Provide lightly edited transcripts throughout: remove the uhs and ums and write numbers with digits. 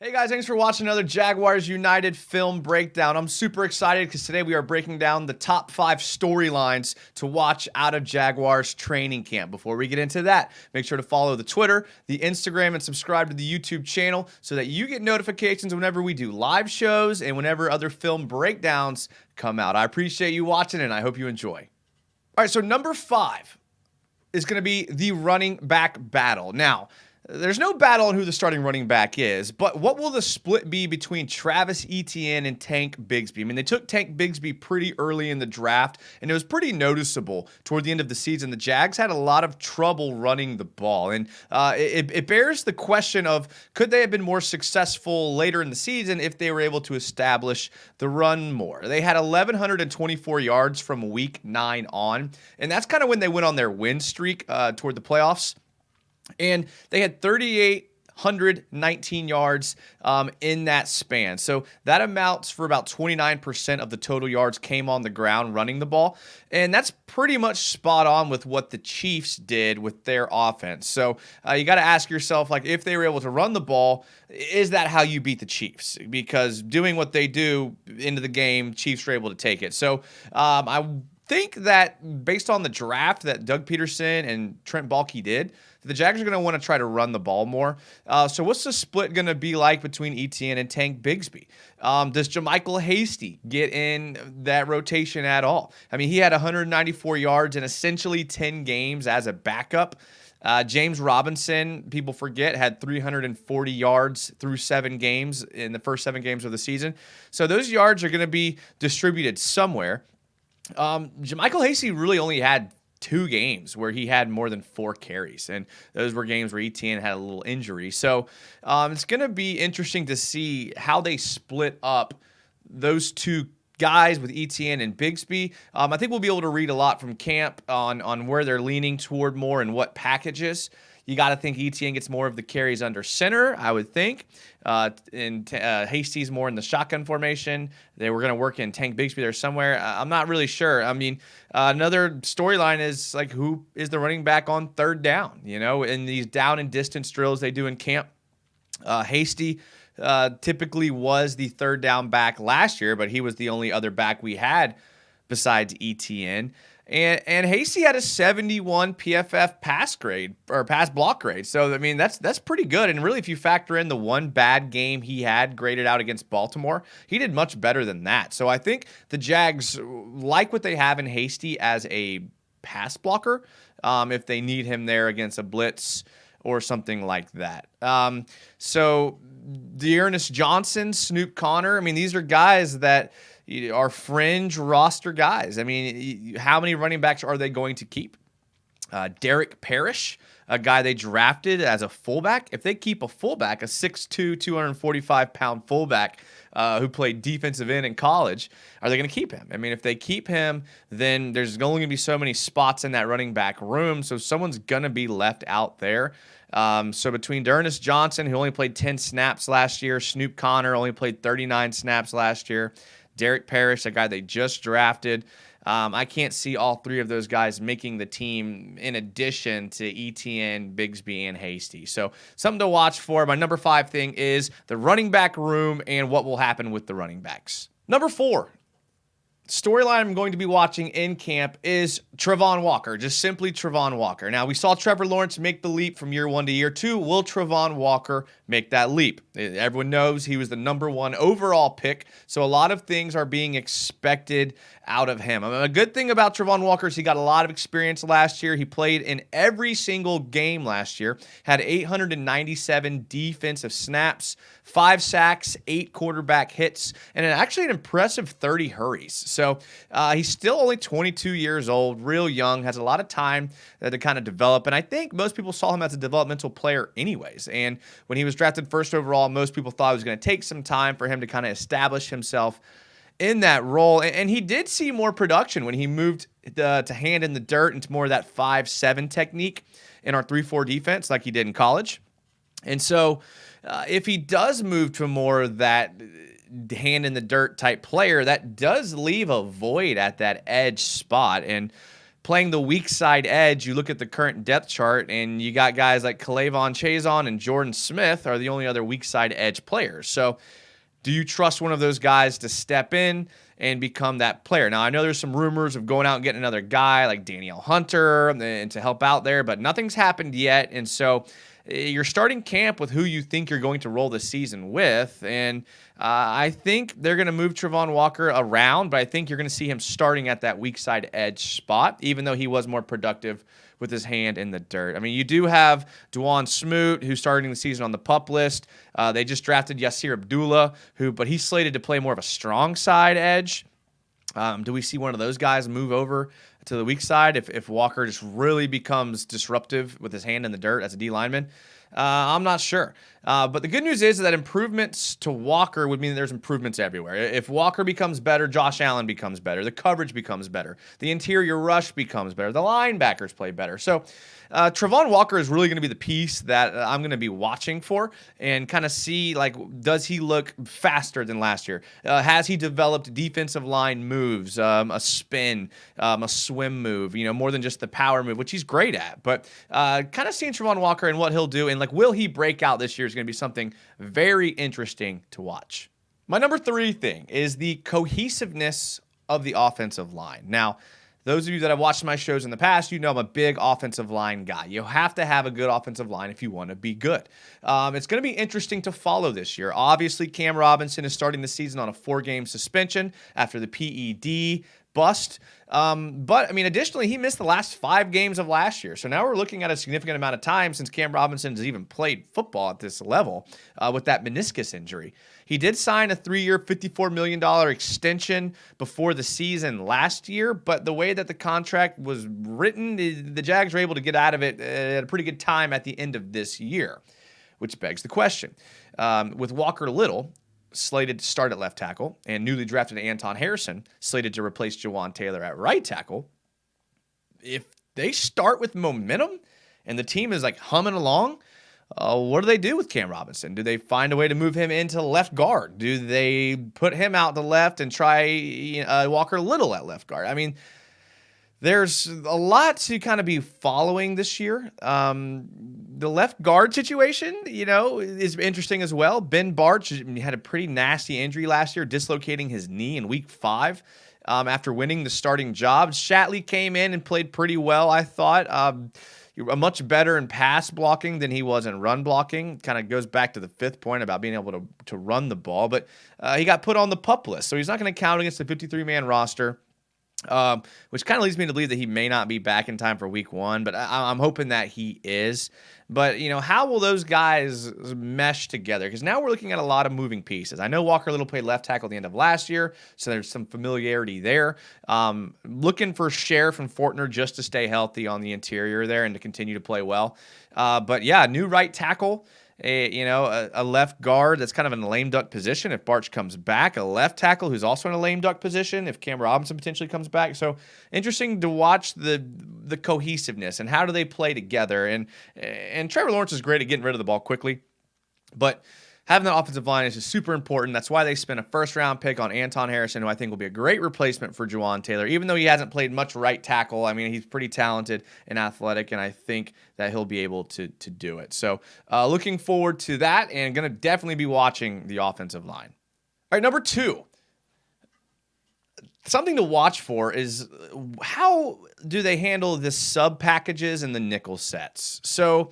Hey guys, thanks for watching another Jaguars United film breakdown. I'm super excited because today we are breaking down the top 5 storylines to watch out of Jaguars training camp. Before we get into that, make sure to follow the Twitter, the Instagram, and subscribe to the YouTube channel so that you get notifications whenever we do live shows and whenever other film breakdowns come out. I appreciate you watching and I hope you enjoy. All right, so number 5 is going to be the running back battle. Now, there's no battle on who the starting running back is, but what will the split be between Travis Etienne and Tank Bigsby? I mean, they took Tank Bigsby pretty early in the draft, and it was pretty noticeable toward the end of the season. The Jags had a lot of trouble running the ball, and it bears the question of could they have been more successful later in the season if they were able to establish the run more? They had 1,124 yards from week 9 on, and that's kind of when they went on their win streak toward the playoffs. And they had 3,819 yards in that span. So that amounts for about 29% of the total yards came on the ground running the ball. And that's pretty much spot on with what the Chiefs did with their offense. So you got to ask yourself, like, if they were able to run the ball, is that how you beat the Chiefs? Because doing what they do into the game, Chiefs were able to take it. So I think that based on the draft that Doug Peterson and Trent Baalke did, the Jags are going to want to try to run the ball more. So what's the split going to be like between Etienne and Tank Bigsby? Does JaMycal Hasty get in that rotation at all? I mean, he had 194 yards in essentially 10 games as a backup. James Robinson, people forget, had 340 yards through 7 games in the first 7 games of the season. So those yards are going to be distributed somewhere. JaMycal Hasty really only had 2 games where he had more than 4 carries, and those were games where Etienne had a little injury. So it's going to be interesting to see how they split up those 2 guys with Etienne and Bigsby. I think we'll be able to read a lot from camp on where they're leaning toward more and what packages. You got to think Etienne gets more of the carries under center, I would think. Hasty's more in the shotgun formation. They were going to work in Tank Bigsby there somewhere. I'm not really sure. I mean, another storyline is, like, who is the running back on third down? You know, in these down and distance drills they do in camp. Hasty typically was the third down back last year, but he was the only other back we had besides Etienne. And Hasty had a 71 PFF pass grade or pass block grade. So, I mean, that's pretty good. And really, if you factor in the one bad game he had graded out against Baltimore, he did much better than that. So I think the Jags like what they have in Hasty as a pass blocker if they need him there against a blitz or something like that. So Dearness Johnson, Snoop Connor, I mean, these are guys that are fringe roster guys. I mean, how many running backs are they going to keep? Derek Parrish, a guy they drafted as a fullback. If they keep a fullback, a 6'2", 245-pound fullback who played defensive end in college, are they going to keep him? I mean, if they keep him, then there's only going to be so many spots in that running back room, so someone's going to be left out there. So between Dearness Johnson, who only played 10 snaps last year, Snoop Connor only played 39 snaps last year, Derek Parrish, a guy they just drafted. I can't see all 3 of those guys making the team in addition to Etienne, Bigsby, and Hasty. So something to watch for. My number 5 thing is the running back room and what will happen with the running backs. Number 4. Storyline I'm going to be watching in camp is Travon Walker, just simply Travon Walker. Now, we saw Trevor Lawrence make the leap from year 1 to year 2. Will Travon Walker make that leap? Everyone knows he was the number 1 overall pick, so a lot of things are being expected out of him. I mean, a good thing about Travon Walker is he got a lot of experience last year. He played in every single game last year, had 897 defensive snaps, 5 sacks, 8 quarterback hits, and actually an impressive 30 hurries. So he's still only 22 years old, real young, has a lot of time to kind of develop. And I think most people saw him as a developmental player anyways. And when he was drafted first overall, most people thought it was going to take some time for him to kind of establish himself in that role. And he did see more production when he moved to hand in the dirt into more of that 5-7 technique in our 3-4 defense like he did in college. And so if he does move to more of that hand in the dirt type player, that does leave a void at that edge spot. And playing the weak side edge, you look at the current depth chart, and you got guys like K'Lavon Chaisson and Jordan Smith are the only other weak side edge players. So do you trust one of those guys to step in and become that player? Now, I know there's some rumors of going out and getting another guy like Danielle Hunter and to help out there, but nothing's happened yet. And so you're starting camp with who you think you're going to roll the season with. And I think they're going to move Travon Walker around, but I think you're going to see him starting at that weak side edge spot, even though he was more productive with his hand in the dirt. I mean, you do have Dwan Smoot, who's starting the season on the PUP list. They just drafted Yasir Abdullah, but he's slated to play more of a strong side edge. Do we see one of those guys move over to the weak side if Walker just really becomes disruptive with his hand in the dirt as a D lineman? I'm not sure. But the good news is that improvements to Walker would mean that there's improvements everywhere. If Walker becomes better, Josh Allen becomes better. The coverage becomes better. The interior rush becomes better. The linebackers play better. So Travon Walker is really going to be the piece that I'm going to be watching for and kind of see, like, does he look faster than last year? Has he developed defensive line moves, a spin, a swim move, more than just the power move, which he's great at. But kind of seeing Travon Walker and what he'll do and, like, will he break out this year is going to be something very interesting to watch. My number 3 thing is the cohesiveness of the offensive line. Now, those of you that have watched my shows in the past, I'm a big offensive line guy. You have to have a good offensive line if you want to be good. It's going to be interesting to follow this year. Obviously, Cam Robinson is starting the season on a 4-game suspension after the PED bust. But, I mean, additionally, he missed the last 5 games of last year. So now we're looking at a significant amount of time since Cam Robinson has even played football at this level with that meniscus injury. He did sign a 3-year, $54 million extension before the season last year, but the way that the contract was written, the Jags were able to get out of it at a pretty good time at the end of this year, which begs the question. With Walker Little slated to start at left tackle and newly drafted Anton Harrison slated to replace Jawan Taylor at right tackle, if they start with momentum and the team is like humming along, what do they do with Cam Robinson? Do they find a way to move him into left guard? Do they put him out to left and try Walker Little at left guard? I mean, there's a lot to kind of be following this year. The left guard situation, is interesting as well. Ben Bartch had a pretty nasty injury last year, dislocating his knee in week 5 after winning the starting job. Shatley came in and played pretty well, I thought. Much better in pass blocking than he was in run blocking. Kind of goes back to the 5th point about being able to run the ball. But he got put on the PUP list, so he's not going to count against the 53-man roster. Which kind of leads me to believe that he may not be back in time for week 1, but I'm hoping that he is. But, how will those guys mesh together? Because now we're looking at a lot of moving pieces. I know Walker Little played left tackle at the end of last year, so there's some familiarity there. Looking for Sheriff and Fortner just to stay healthy on the interior there and to continue to play well. But, yeah, new right tackle. A left guard that's kind of in a lame duck position if Bartch comes back, a left tackle who's also in a lame duck position if Cam Robinson potentially comes back. So interesting to watch the cohesiveness and how do they play together. And Trevor Lawrence is great at getting rid of the ball quickly, but having that offensive line is just super important. That's why they spent a 1st-round pick on Anton Harrison, who I think will be a great replacement for Jawan Taylor. Even though he hasn't played much right tackle, I mean, he's pretty talented and athletic, and I think that he'll be able to do it. So looking forward to that and going to definitely be watching the offensive line. All right, number 2. Something to watch for is how do they handle the sub packages and the nickel sets. So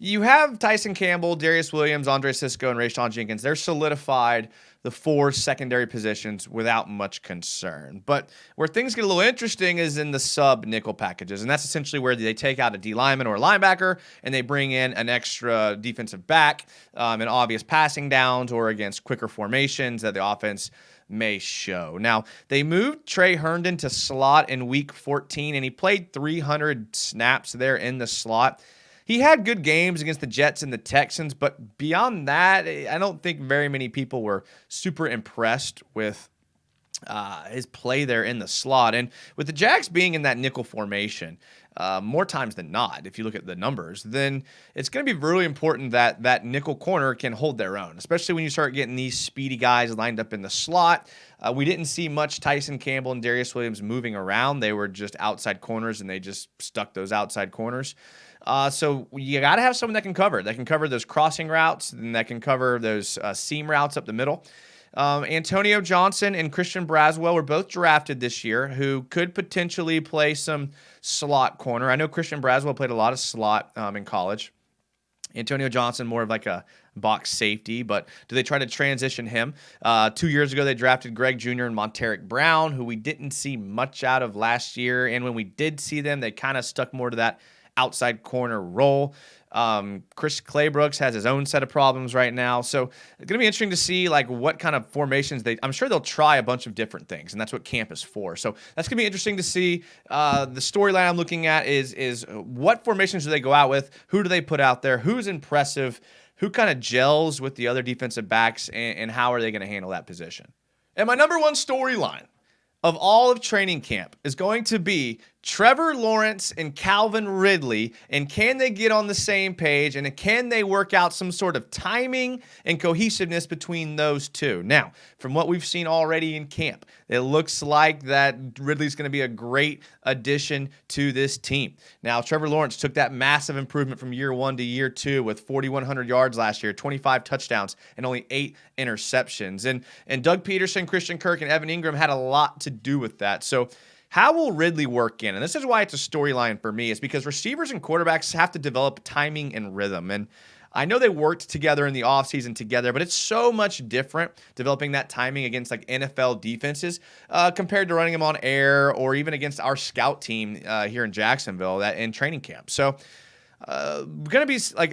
you have Tyson Campbell, Darius Williams, Andre Sisco, and Rayshawn Jenkins. They're solidified the 4 secondary positions without much concern. But where things get a little interesting is in the sub-nickel packages, and that's essentially where they take out a D lineman or a linebacker, and they bring in an extra defensive back in obvious passing downs or against quicker formations that the offense may show. Now, they moved Trey Herndon to slot in week 14, and he played 300 snaps there in the slot. He had good games against the Jets and the Texans, but beyond that, I don't think very many people were super impressed with his play there in the slot. And with the Jags being in that nickel formation, more times than not, if you look at the numbers, then it's going to be really important that that nickel corner can hold their own, especially when you start getting these speedy guys lined up in the slot. We didn't see much Tyson Campbell and Darius Williams moving around. They were just outside corners, and they just stuck those outside corners. So you got to have someone that can cover those crossing routes, and that can cover those seam routes up the middle. Antonio Johnson and Christian Braswell were both drafted this year, who could potentially play some slot corner. I know Christian Braswell played a lot of slot in college. Antonio Johnson, more of like a box safety, but do they try to transition him? 2 years ago, they drafted Greg Jr. and Monteric Brown, who we didn't see much out of last year. And when we did see them, they kind of stuck more to that outside corner role. Chris Claybrooks has his own set of problems right now. So it's going to be interesting to see like what kind of formations I'm sure they'll try a bunch of different things, and that's what camp is for. So that's going to be interesting to see. The storyline I'm looking at is what formations do they go out with? Who do they put out there? Who's impressive? Who kind of gels with the other defensive backs, and how are they going to handle that position? And my number one storyline of all of training camp is going to be Trevor Lawrence and Calvin Ridley, and can they get on the same page, and can they work out some sort of timing and cohesiveness between those two? Now, from what we've seen already in camp, it looks like that Ridley's going to be a great addition to this team. Now, Trevor Lawrence took that massive improvement from year 1 to year 2 with 4,100 yards last year, 25 touchdowns, and only 8 interceptions. And Doug Peterson, Christian Kirk, and Evan Ingram had a lot to do with that. So how will Ridley work in? And this is why it's a storyline for me, is because receivers and quarterbacks have to develop timing and rhythm. And I know they worked together in the offseason together, but it's so much different developing that timing against like NFL defenses compared to running them on air, or even against our scout team here in Jacksonville that in training camp. So going to be like,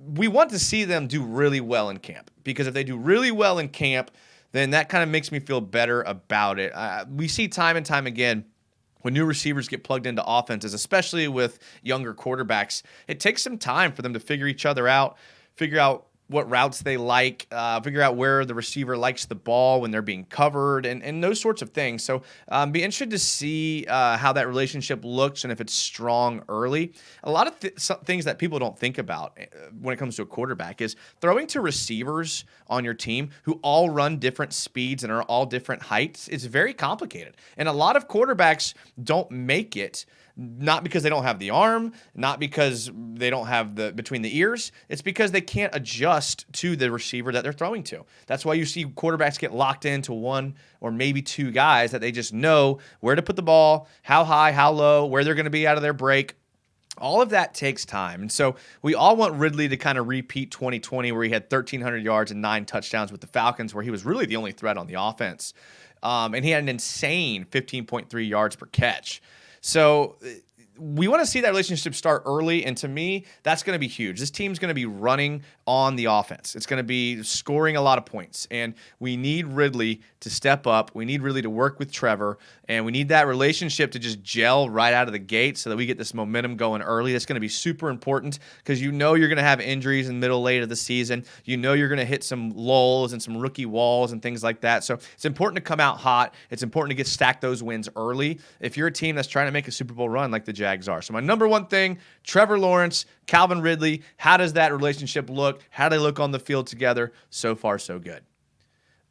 we want to see them do really well in camp, because if they do really well in camp, then that kind of makes me feel better about it. We see time and time again, when new receivers get plugged into offenses, especially with younger quarterbacks, it takes some time for them to figure each other out, figure out what routes they like, figure out where the receiver likes the ball when they're being covered, and those sorts of things. So be interested to see how that relationship looks and if it's strong early. A lot of things that people don't think about when it comes to a quarterback is throwing to receivers on your team who all run different speeds and are all different heights. It's very complicated. And a lot of quarterbacks don't make it, not because they don't have the arm, not because they don't have the between the ears. It's because they can't adjust to the receiver that they're throwing to. That's why you see quarterbacks get locked into one or maybe two guys that they just know where to put the ball, how high, how low, where they're going to be out of their break. All of that takes time. And so we all want Ridley to kind of repeat 2020, where he had 1,300 yards and 9 touchdowns with the Falcons, where he was really the only threat on the offense. And he had an insane 15.3 yards per catch. So we want to see that relationship start early, and to me, that's going to be huge. This team's going to be running on the offense. It's going to be scoring a lot of points, and we need Ridley to step up. We need Ridley to work with Trevor, and we need that relationship to just gel right out of the gate so that we get this momentum going early. That's going to be super important, because you know you're going to have injuries in the middle, late of the season. You know you're going to hit some lulls and some rookie walls and things like that. So it's important to come out hot. It's important to stack those wins early if you're a team that's trying to make a Super Bowl run like the Jags are. So my number one thing, Trevor Lawrence, Calvin Ridley, how does that relationship look? How do they look on the field together? So far, so good.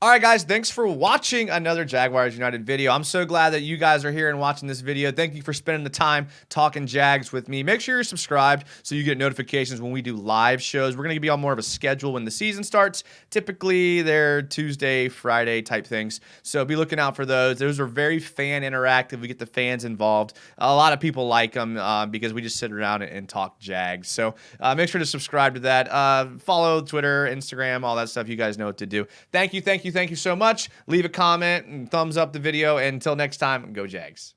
All right, guys, thanks for watching another Jaguars United video. I'm so glad that you guys are here and watching this video. Thank you for spending the time talking Jags with me. Make sure you're subscribed so you get notifications when we do live shows. We're going to be on more of a schedule when the season starts. Typically, they're Tuesday, Friday type things, so be looking out for those. Those are very fan interactive. We get the fans involved. A lot of people like them because we just sit around and talk Jags. So make sure to subscribe to that. Follow Twitter, Instagram, all that stuff. You guys know what to do. Thank you so much. Leave a comment and thumbs up the video. And until next time, go Jags.